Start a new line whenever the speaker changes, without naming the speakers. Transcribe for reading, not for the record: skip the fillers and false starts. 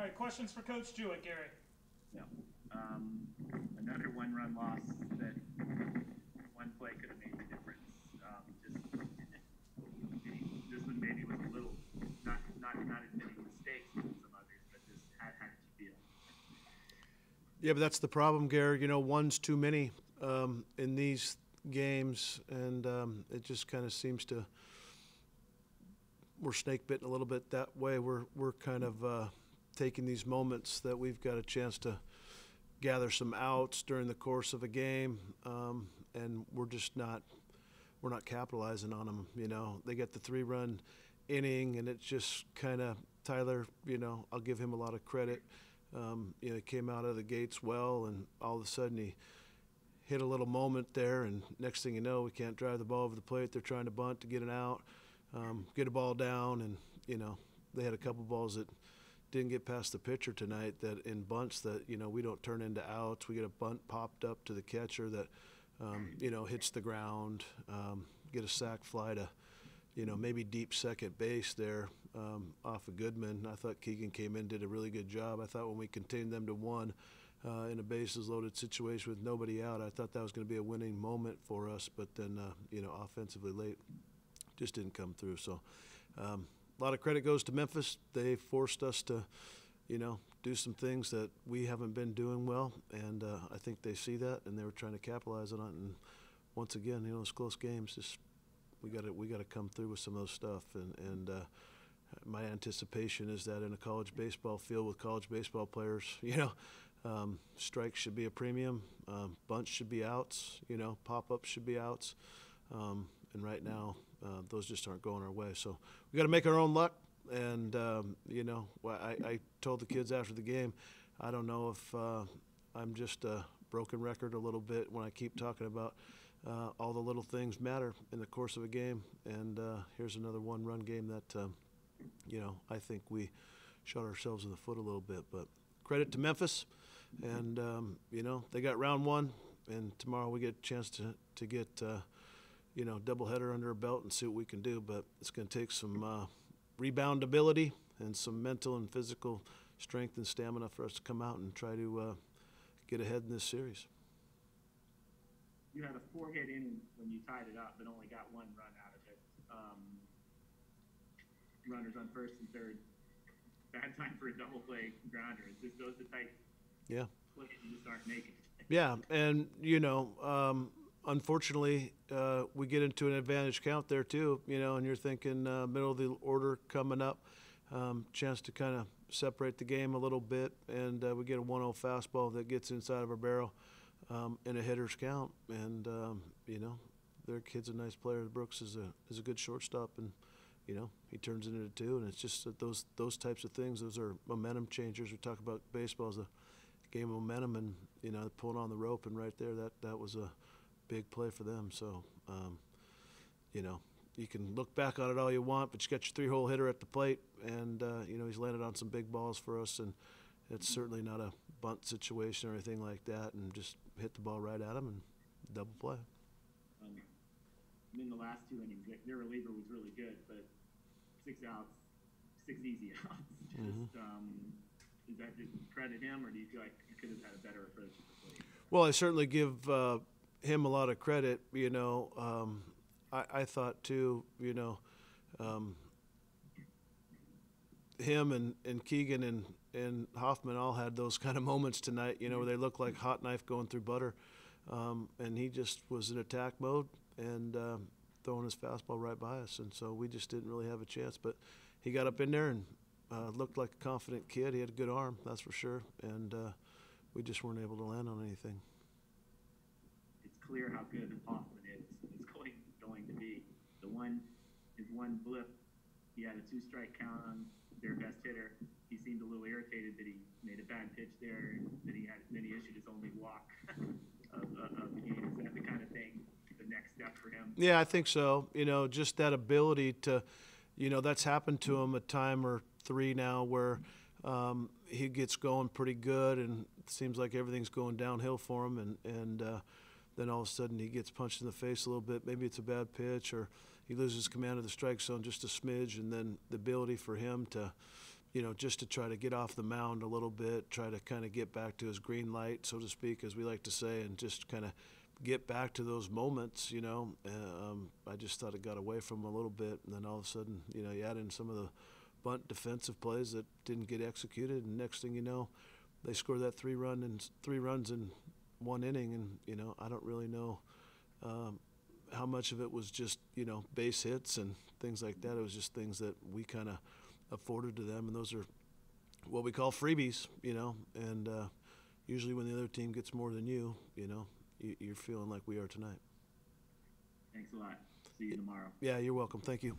right, questions for Coach Jewett, Gary.
Yeah. Another one-run loss that one play could have made the difference. This one maybe was a little not as many mistakes as some others, but just how did you feel?
Yeah, but that's the problem, Gary. One's too many in these games, and it just kind of seems to we're snake bitten a little bit that way. We're kind of taking these moments that we've got a chance to gather some outs during the course of a game, and we're not capitalizing on them. They get the 3-run inning, and it's just kind of Tyler. I'll give him a lot of credit. He came out of the gates well, and all of a sudden he hit a little moment there, and next thing you know, we can't drive the ball over the plate. They're trying to bunt to get an out, get a ball down, and they had a couple balls that didn't get past the pitcher tonight that in bunts that we don't turn into outs. We get a bunt popped up to the catcher that hits the ground, get a sac fly to maybe deep second base there off of Goodman. I thought Keegan came in, did a really good job. I thought when we contained them to one in a bases loaded situation with nobody out, I thought that was going to be a winning moment for us, but then offensively late just didn't come through. So a lot of credit goes to Memphis. They forced us to do some things that we haven't been doing well, and I think they see that, and they were trying to capitalize on it. And once again, those close games, just we got to come through with some of those stuff. And my anticipation is that in a college baseball field with college baseball players, strikes should be a premium, bunts should be outs, pop-ups should be outs, and right now those just aren't going our way. So we got to make our own luck. And I told the kids after the game, I don't know if I'm just a broken record a little bit when I keep talking about all the little things matter in the course of a game. And here's another one-run game that I think we shot ourselves in the foot a little bit. But credit to Memphis, and they got round one, and tomorrow we get a chance to get doubleheader under our belt and see what we can do. But it's going to take some rebound ability and some mental and physical strength and stamina for us to come out and try to get ahead in this series.
You had a 4-hit inning when you tied it up, but only got one run out of it. Runners on first and third. Bad time for a double play grounder. It's just those the type plays you just aren't making.
Yeah, and unfortunately, we get into an advantage count there too, and you're thinking middle of the order coming up, chance to kind of separate the game a little bit, and we get a 1-0 fastball that gets inside of our barrel in a hitter's count, and their kid's a nice player. Brooks is a good shortstop, and he turns it into 2, and it's just that those types of things. Those are momentum changers. We talk about baseball as a game of momentum, and pulling on the rope, and right there that was a big play for them. So, you can look back on it all you want, but you got your 3-hole hitter at the plate, and he's landed on some big balls for us, and it's certainly not a bunt situation or anything like that, and just hit the ball right at him and double play.
In the last 2 innings, their reliever was really good, but 6 outs, 6 easy outs.
Mm-hmm.
Is that just credit him, or do you feel like you could have had a better approach to the plate?
Well, I certainly give him a lot of credit. I thought too, him and Keegan and Hoffman all had those kind of moments tonight, where they looked like hot knife going through butter. And he just was in attack mode and throwing his fastball right by us. And so we just didn't really have a chance. But he got up in there and looked like a confident kid. He had a good arm, that's for sure. And we just weren't able to land on anything.
It's clear how good Hoffman is going to be. His one blip, he had a 2-strike count on their best hitter. He seemed a little irritated that he made a bad pitch there, and then he issued his only walk of the game. Is that the kind of thing, the next step for him?
Yeah, I think so. Just that ability to, that's happened to him a time or 3 now where he gets going pretty good, and it seems like everything's going downhill for him, and then all of a sudden he gets punched in the face a little bit. Maybe it's a bad pitch, or he loses command of the strike zone just a smidge, and then the ability for him to just to try to get off the mound a little bit, try to kind of get back to his green light, so to speak, as we like to say, and just kind of get back to those moments, I just thought it got away from him a little bit, and then all of a sudden, you add in some of the bunt defensive plays that didn't get executed, and next thing you know, they score that three runs in one inning, and I don't really know how much of it was just base hits and things like that. It was just things that we kind of afforded to them, and those are what we call freebies, and usually when the other team gets more than you're feeling like we are tonight.
Thanks a lot. See you tomorrow.
Yeah, you're welcome. Thank you.